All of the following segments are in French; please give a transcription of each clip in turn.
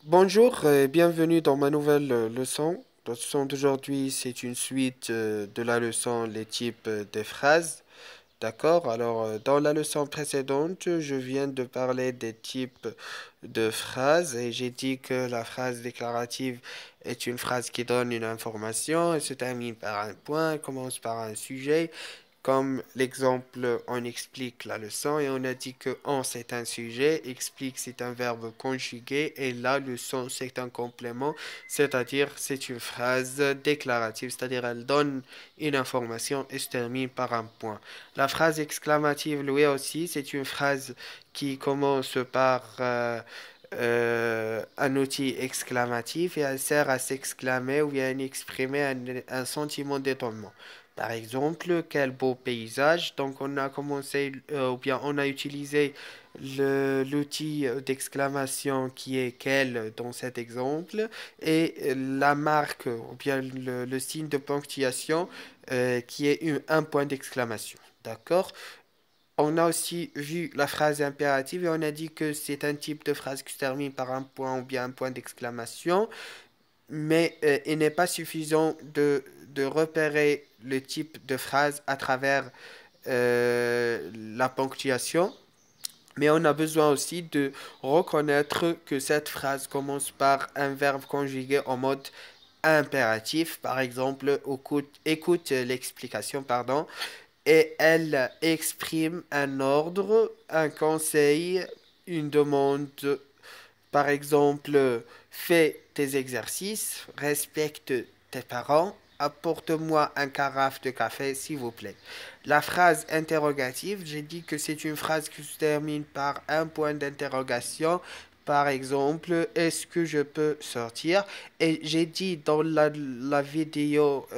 Bonjour et bienvenue dans ma nouvelle leçon. La leçon d'aujourd'hui, c'est une suite de la leçon les types des phrases. D'accord? Alors, dans la leçon précédente, je viens de parler des types de phrases et j'ai dit que la phrase déclarative est une phrase qui donne une information, elle se termine par un point, elle commence par un sujet. Comme l'exemple, on explique la leçon et on a dit que on c'est un sujet, explique c'est un verbe conjugué et la leçon c'est un complément, c'est-à-dire c'est une phrase déclarative, c'est-à-dire elle donne une information et se termine par un point. La phrase exclamative, lui aussi, c'est une phrase qui commence par un outil exclamatif et elle sert à s'exclamer ou bien à exprimer un sentiment d'étonnement. Par exemple, quel beau paysage. Donc, on a commencé, ou bien on a utilisé l'outil d'exclamation qui est quel dans cet exemple et la marque, ou bien le signe de ponctuation qui est un point d'exclamation. D'accord? On a aussi vu la phrase impérative et on a dit que c'est un type de phrase qui se termine par un point ou bien un point d'exclamation, mais il n'est pas suffisant de repérer le type de phrase à travers la ponctuation, mais on a besoin aussi de reconnaître que cette phrase commence par un verbe conjugué en mode impératif. Par exemple, écoute l'explication, pardon, et elle exprime un ordre, un conseil, une demande. Par exemple, fais tes exercices, respecte tes parents, apporte-moi un carafe de café, s'il vous plaît. La phrase interrogative, j'ai dit que c'est une phrase qui se termine par un point d'interrogation. Par exemple, est-ce que je peux sortir? Et j'ai dit dans la vidéo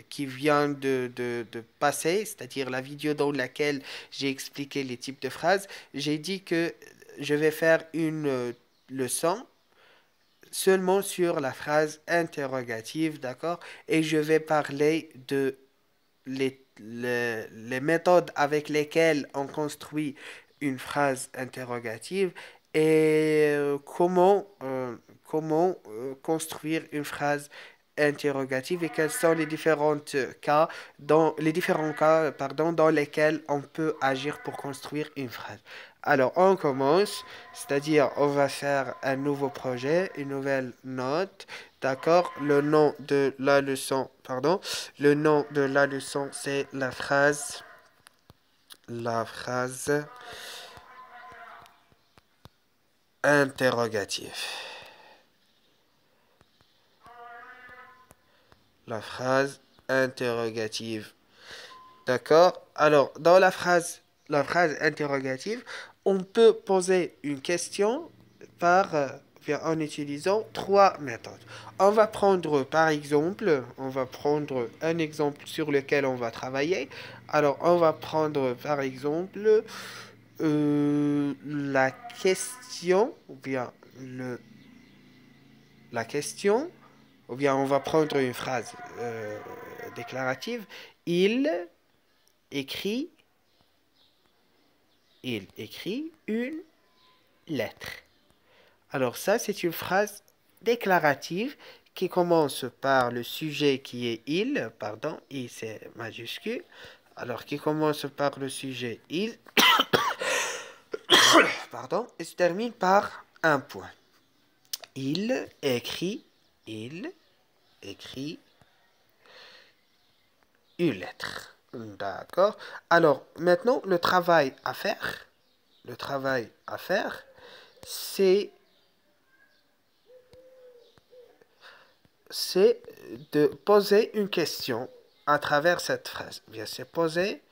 qui vient de passer, c'est-à-dire la vidéo dans laquelle j'ai expliqué les types de phrases, j'ai dit que je vais faire une leçon seulement sur la phrase interrogative, d'accord? Et je vais parler de les méthodes avec lesquelles on construit une phrase interrogative et comment construire une phrase interrogative et quels sont les différents cas, pardon, dans lesquels on peut agir pour construire une phrase. Alors, on commence, c'est-à-dire on va faire un nouveau projet, une nouvelle note, d'accord? Le nom de la leçon, pardon, le nom de la leçon, c'est la phrase interrogative. La phrase interrogative. D'accord? Alors, dans la phrase interrogative, on peut poser une question en utilisant trois méthodes. On va prendre un exemple sur lequel on va travailler. Alors, on va prendre par exemple la question, la question, ou bien on va prendre une phrase déclarative. Il écrit, il écrit une lettre. Alors ça, c'est une phrase déclarative qui commence par le sujet qui est il, pardon, il c'est majuscule. Alors qui commence par le sujet il, pardon, et se termine par un point. Il écrit, il écrit une lettre. D'accord. Alors maintenant, le travail à faire, c'est c'est de poser une question à travers cette phrase. Bien, c'est poser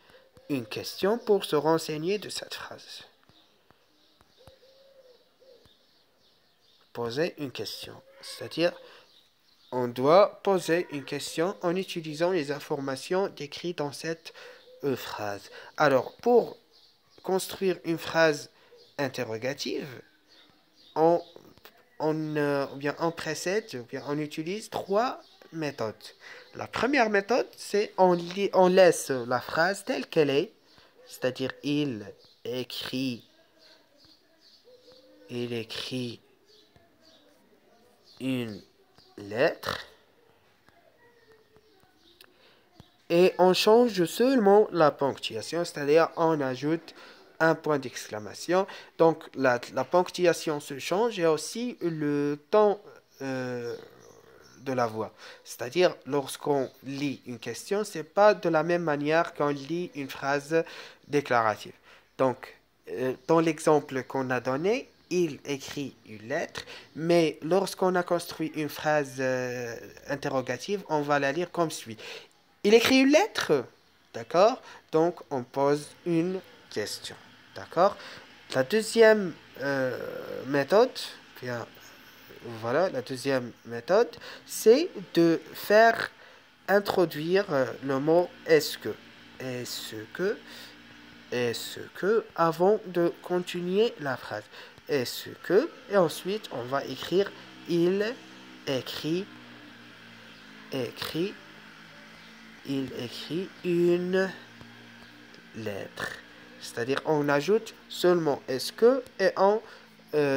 une question pour se renseigner de cette phrase. Poser une question. C'est-à-dire, on doit poser une question en utilisant les informations décrites dans cette phrase. Alors, pour construire une phrase interrogative, on, on précède, ou bien on utilise trois méthodes. La première méthode, c'est on laisse la phrase telle qu'elle est, c'est-à-dire écrit, il écrit une lettre et on change seulement la ponctuation, c'est-à-dire on ajoute un point d'exclamation. Donc la ponctuation se change et aussi le temps de la voix. C'est-à-dire lorsqu'on lit une question, c'est pas de la même manière qu'on lit une phrase déclarative. Donc dans l'exemple qu'on a donné, il écrit une lettre, mais lorsqu'on a construit une phrase interrogative, on va la lire comme suit. Il écrit une lettre, d'accord? Donc on pose une question, d'accord? La deuxième méthode, bien, voilà, la deuxième méthode, c'est de faire introduire le mot est-ce que. Est-ce que, est-ce que, avant de continuer la phrase. Est-ce que, et ensuite on va écrire il écrit, écrit, il écrit une lettre. C'est-à-dire on ajoute seulement est-ce que et on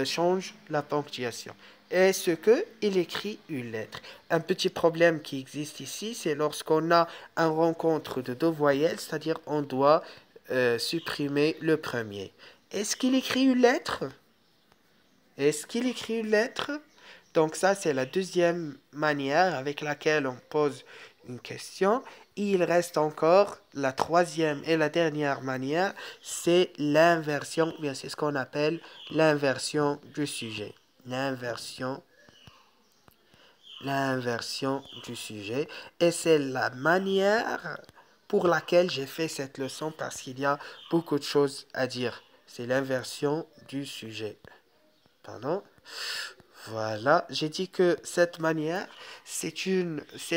change la ponctuation. Est-ce que il écrit une lettre? Un petit problème qui existe ici, c'est lorsqu'on a une rencontre de deux voyelles, c'est-à-dire on doit supprimer le premier. Est-ce qu'il écrit une lettre? Est-ce qu'il écrit une lettre? Donc ça, c'est la deuxième manière avec laquelle on pose une question. Il reste encore la troisième et la dernière manière, c'est l'inversion, bien c'est ce qu'on appelle l'inversion du sujet. L'inversion du sujet. Et c'est la manière pour laquelle j'ai fait cette leçon parce qu'il y a beaucoup de choses à dire. C'est l'inversion du sujet. Pardon. Voilà, j'ai dit que cette manière, c'est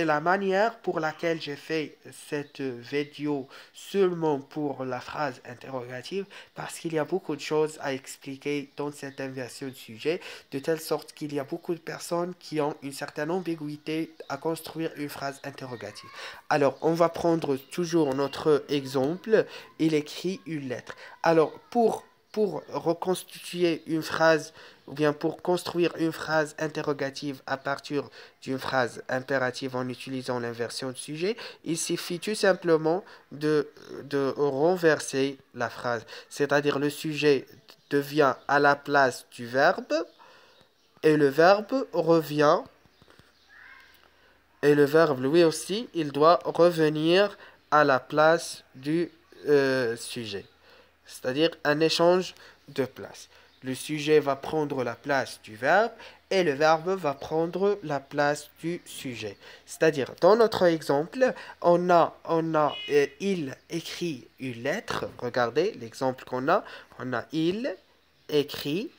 la manière pour laquelle j'ai fait cette vidéo seulement pour la phrase interrogative, parce qu'il y a beaucoup de choses à expliquer dans cette inversion de sujet, de telle sorte qu'il y a beaucoup de personnes qui ont une certaine ambiguïté à construire une phrase interrogative. Alors, on va prendre toujours notre exemple, il écrit une lettre. Alors, pour reconstituer une phrase ou bien pour construire une phrase interrogative à partir d'une phrase impérative en utilisant l'inversion de sujet, il suffit tout simplement de renverser la phrase. C'est-à-dire le sujet devient à la place du verbe et le verbe revient et le verbe lui aussi, il doit revenir à la place du sujet. C'est-à-dire un échange de place. Le sujet va prendre la place du verbe et le verbe va prendre la place du sujet. C'est-à-dire, dans notre exemple, il écrit une lettre. Regardez l'exemple qu'on a. On a écrit,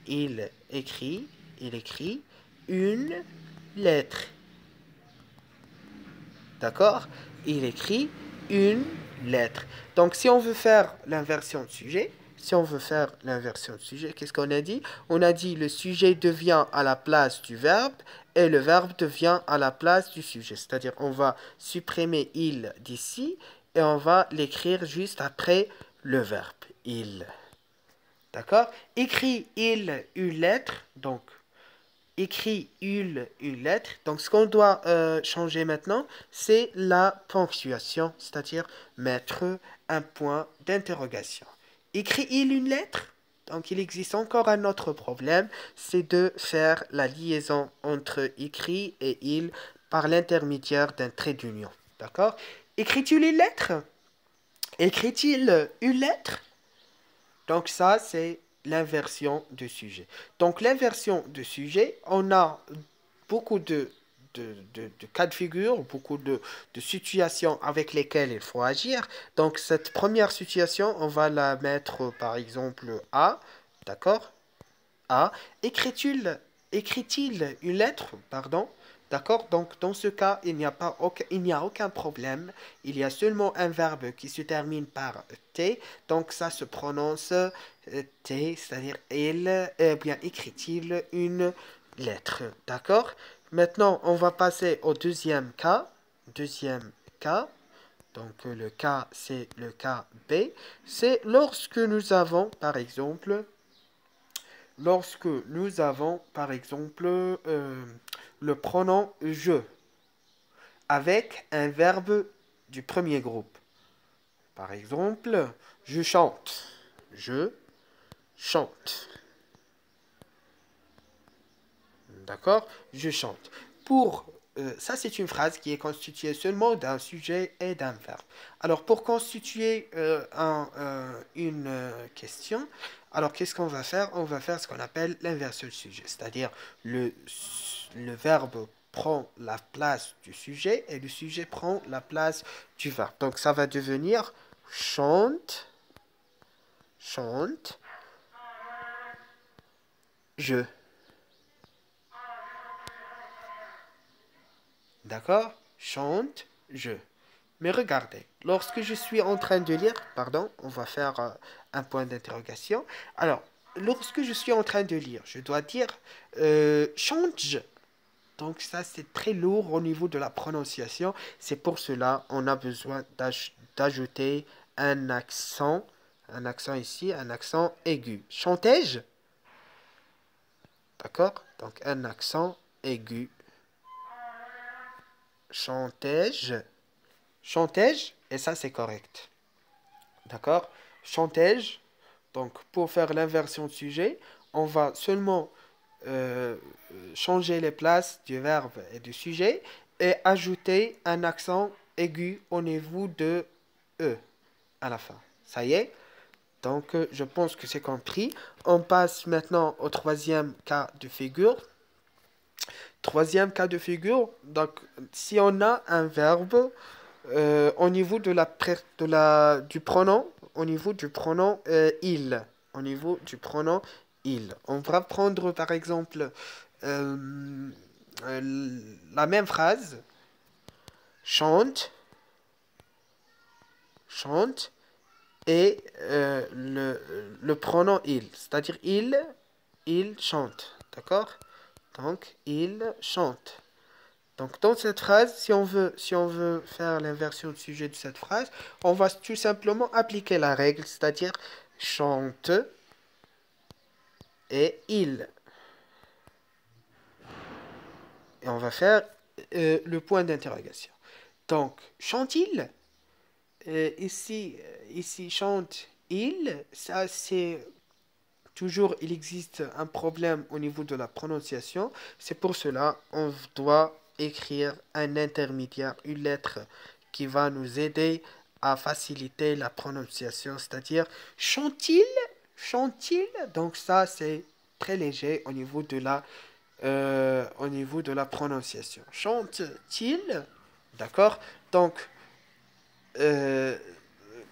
il écrit, il écrit une lettre. D'accord? Il écrit une lettre. Donc, si on veut faire l'inversion de sujet, qu'est-ce qu'on a dit? On a dit le sujet devient à la place du verbe et le verbe devient à la place du sujet. C'est-à-dire, on va supprimer il d'ici et on va l'écrire juste après le verbe. Il. D'accord? Écrit il une lettre. Donc, écrit une lettre. Donc, ce qu'on doit changer maintenant, c'est la ponctuation, c'est-à-dire mettre un point d'interrogation. Écrit-il une lettre? Donc, il existe encore un autre problème, c'est de faire la liaison entre écrit et il par l'intermédiaire d'un trait d'union. D'accord? Écrit-il une lettre? Écrit-il une lettre? Donc ça, c'est l'inversion de sujet. Donc l'inversion de sujet, on a beaucoup de cas de figure, beaucoup de situations avec lesquelles il faut agir. Donc cette première situation, on va la mettre par exemple A, d'accord? A. Écrit-il une lettre? Pardon. D'accord? Donc, dans ce cas, il n'y a aucun problème. Il y a seulement un verbe qui se termine par T. Donc, ça se prononce T, c'est-à-dire il, bien, écrit-il une lettre. D'accord? Maintenant, on va passer au deuxième cas. Deuxième cas. Donc, le cas, c'est le cas B. C'est lorsque nous avons, par exemple, lorsque nous avons, par exemple, le pronom je avec un verbe du premier groupe. Par exemple, je chante. Je chante. D'accord? Je chante. Ça, c'est une phrase qui est constituée seulement d'un sujet et d'un verbe. Alors, pour constituer une question, alors qu'est-ce qu'on va faire? On va faire ce qu'on appelle l'inversion du sujet, c'est-à-dire le verbe prend la place du sujet et le sujet prend la place du verbe. Donc, ça va devenir chante, chante, je. D'accord? Chante, je. Mais regardez, lorsque je suis en train de lire, pardon, on va faire un point d'interrogation. Alors, lorsque je suis en train de lire, je dois dire chante-je. Donc ça, c'est très lourd au niveau de la prononciation. C'est pour cela on a besoin d'ajouter un accent ici, un accent aigu. Chantais-je? D'accord? Donc un accent aigu. Chantais-je? Chantais-je? Et ça, c'est correct. D'accord? Chantais-je? Donc, pour faire l'inversion de sujet, on va seulement euh, changer les places du verbe et du sujet et ajouter un accent aigu au niveau de E à la fin. Ça y est? Donc, je pense que c'est compris. On passe maintenant au troisième cas de figure. Troisième cas de figure, donc si on a un verbe au niveau du pronom, au niveau du pronom il, au niveau du pronom il, on va prendre par exemple la même phrase, chante, chante, et le pronom il, c'est-à-dire il chante, d'accord? Donc, il chante. Donc, dans cette phrase, si on veut faire l'inversion du sujet de cette phrase, on va tout simplement appliquer la règle, c'est-à-dire chante et il. Et on va faire le point d'interrogation. Donc, chante-t-il? Ici, chante-il, ça c'est toujours, il existe un problème au niveau de la prononciation. C'est pour cela on doit écrire un intermédiaire, une lettre qui va nous aider à faciliter la prononciation, c'est-à-dire chante-t-il, chante-t-il. Donc ça, c'est très léger au niveau de la prononciation. Chante-t-il, d'accord? Donc, euh,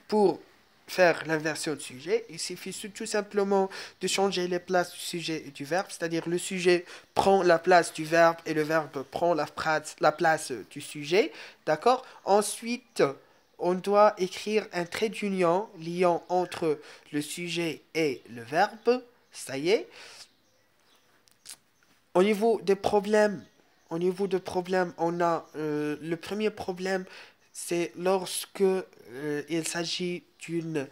pour faire l'inversion de sujet, il suffit tout simplement de changer les places du sujet et du verbe, c'est-à-dire le sujet prend la place du verbe et le verbe prend la place du sujet, d'accord? Ensuite, on doit écrire un trait d'union liant entre le sujet et le verbe, ça y est. Au niveau des problèmes, on a le premier problème, c'est lorsque il s'agit d'une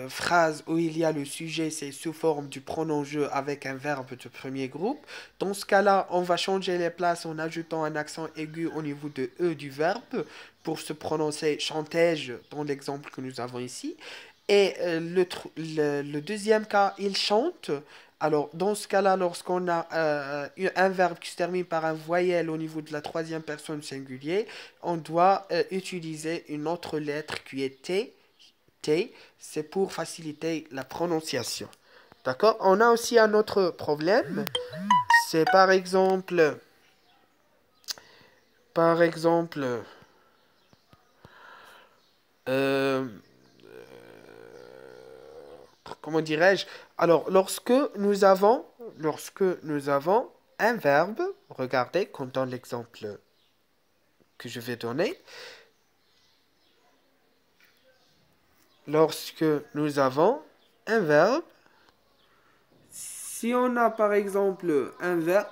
phrase où il y a le sujet, c'est sous forme du pronom je avec un verbe de premier groupe. Dans ce cas-là, on va changer les places en ajoutant un accent aigu au niveau de E du verbe pour se prononcer chantais-je dans l'exemple que nous avons ici. Et le deuxième cas, il chante. Alors, dans ce cas-là, lorsqu'on a un verbe qui se termine par un voyelle au niveau de la troisième personne singulier, on doit utiliser une autre lettre qui est T. T, c'est pour faciliter la prononciation. D'accord? On a aussi un autre problème. C'est par exemple, euh, comment dirais-je? Alors, lorsque nous avons un verbe, regardez, comme dans l'exemple que je vais donner, lorsque nous avons un verbe, si on a par exemple un verbe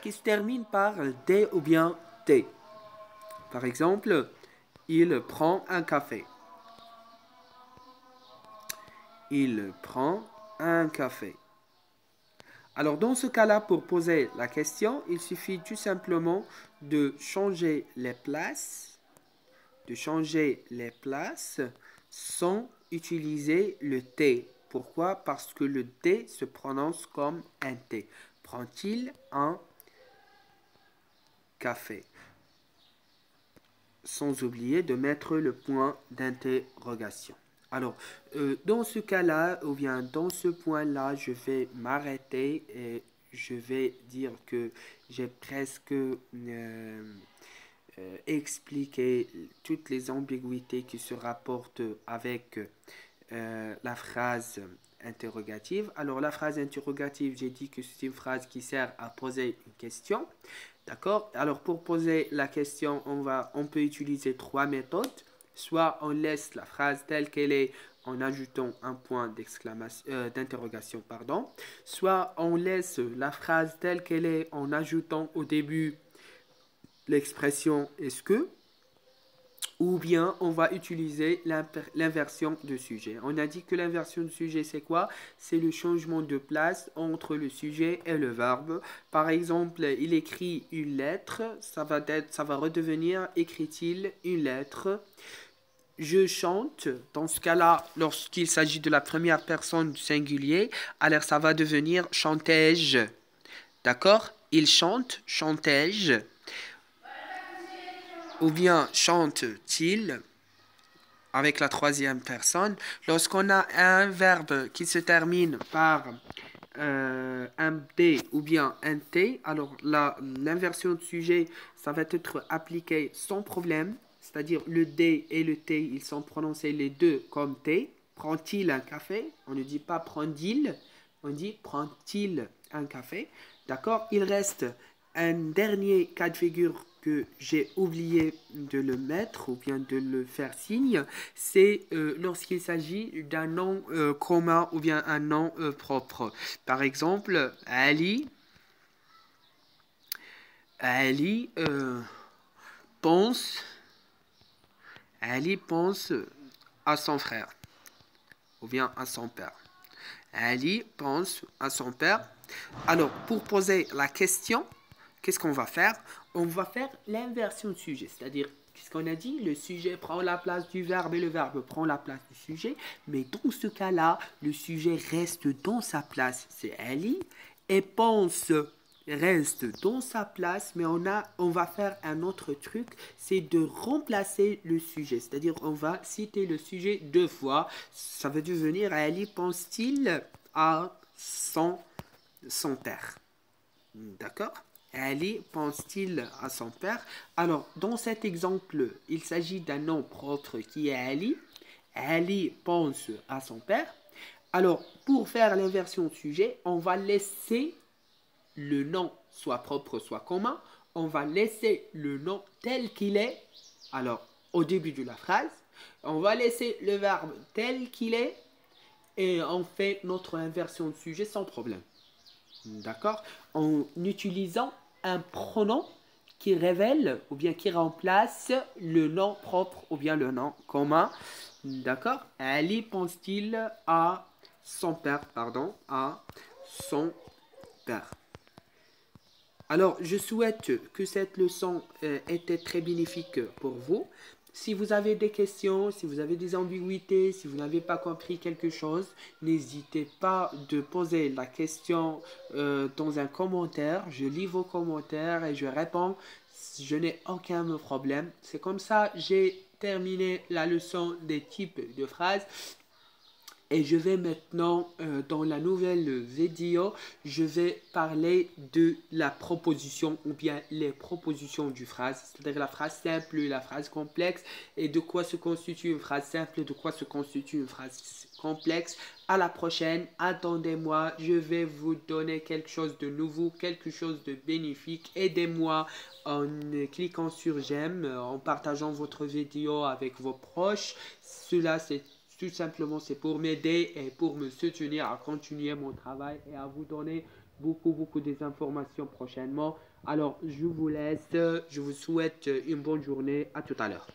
qui se termine par D ou bien T, par exemple, il prend un café. Il prend un café. Alors, dans ce cas-là, pour poser la question, il suffit tout simplement de changer les places, sans utiliser le T. Pourquoi? Parce que le T se prononce comme un T. Prend-il un café? Sans oublier de mettre le point d'interrogation. Alors, dans ce cas-là, ou bien dans ce point-là, je vais m'arrêter et je vais dire que j'ai presque expliqué toutes les ambiguïtés qui se rapportent avec la phrase interrogative. Alors, la phrase interrogative, j'ai dit que c'est une phrase qui sert à poser une question. D'accord? Alors, pour poser la question, on peut utiliser trois méthodes. Soit on laisse la phrase telle qu'elle est en ajoutant un point d'interrogation, pardon. Soit on laisse la phrase telle qu'elle est en ajoutant au début l'expression est-ce que, ou bien on va utiliser l'inversion de sujet. On a dit que l'inversion de sujet, c'est quoi? C'est le changement de place entre le sujet et le verbe. Par exemple, il écrit une lettre, ça va redevenir écrit-il une lettre. Je chante, dans ce cas-là, lorsqu'il s'agit de la première personne du singulier, alors ça va devenir chantais-je. D'accord? Il chante, chantais-je. Ou bien chante-t-il avec la troisième personne. Lorsqu'on a un verbe qui se termine par un D ou bien un T, alors l'inversion de sujet, ça va être appliqué sans problème. C'est-à-dire le D et le T, ils sont prononcés les deux comme T. Prend-il un café? On ne dit pas prend-il, on dit prend-il un café. D'accord? Il reste un dernier cas de figure que j'ai oublié de le mettre ou bien de le faire signe, c'est lorsqu'il s'agit d'un nom commun ou bien un nom propre. Par exemple, Ali pense à son frère ou bien à son père. Ali pense à son père. Alors, pour poser la question, qu'est-ce qu'on va faire? On va faire l'inversion de sujet, c'est-à-dire, qu'est-ce qu'on a dit? Le sujet prend la place du verbe et le verbe prend la place du sujet. Mais dans ce cas-là, le sujet reste dans sa place, c'est Ali, et pense reste dans sa place, mais on va faire un autre truc, c'est de remplacer le sujet. C'est-à-dire, on va citer le sujet deux fois. Ça veut devenir, Ali pense-t-il à son père? D'accord? Ali pense-t-il à son père? Alors, dans cet exemple, il s'agit d'un nom propre qui est Ali. Ali pense à son père. Alors, pour faire l'inversion de sujet, on va laisser le nom soit propre, soit commun. On va laisser le nom tel qu'il est. Alors, au début de la phrase, on va laisser le verbe tel qu'il est et on fait notre inversion de sujet sans problème. D'accord? En utilisant un pronom qui révèle ou bien qui remplace le nom propre ou bien le nom commun. D'accord? Ali pense-t-il à son père, à son père. Alors, je souhaite que cette leçon était très bénéfique pour vous. Si vous avez des questions, si vous avez des ambiguïtés, si vous n'avez pas compris quelque chose, n'hésitez pas de poser la question dans un commentaire. Je lis vos commentaires et je réponds. Je n'ai aucun problème. C'est comme ça, j'ai terminé la leçon des types de phrases. Et je vais maintenant, dans la nouvelle vidéo, je vais parler de la proposition ou bien les propositions du phrase, c'est-à-dire la phrase simple, la phrase complexe et de quoi se constitue une phrase simple, de quoi se constitue une phrase complexe. À la prochaine, attendez-moi, je vais vous donner quelque chose de nouveau, quelque chose de bénéfique. Aidez-moi en cliquant sur j'aime, en partageant votre vidéo avec vos proches. Cela, c'est tout simplement, c'est pour m'aider et pour me soutenir à continuer mon travail et à vous donner beaucoup des informations prochainement. Alors, je vous laisse. Je vous souhaite une bonne journée. À tout à l'heure.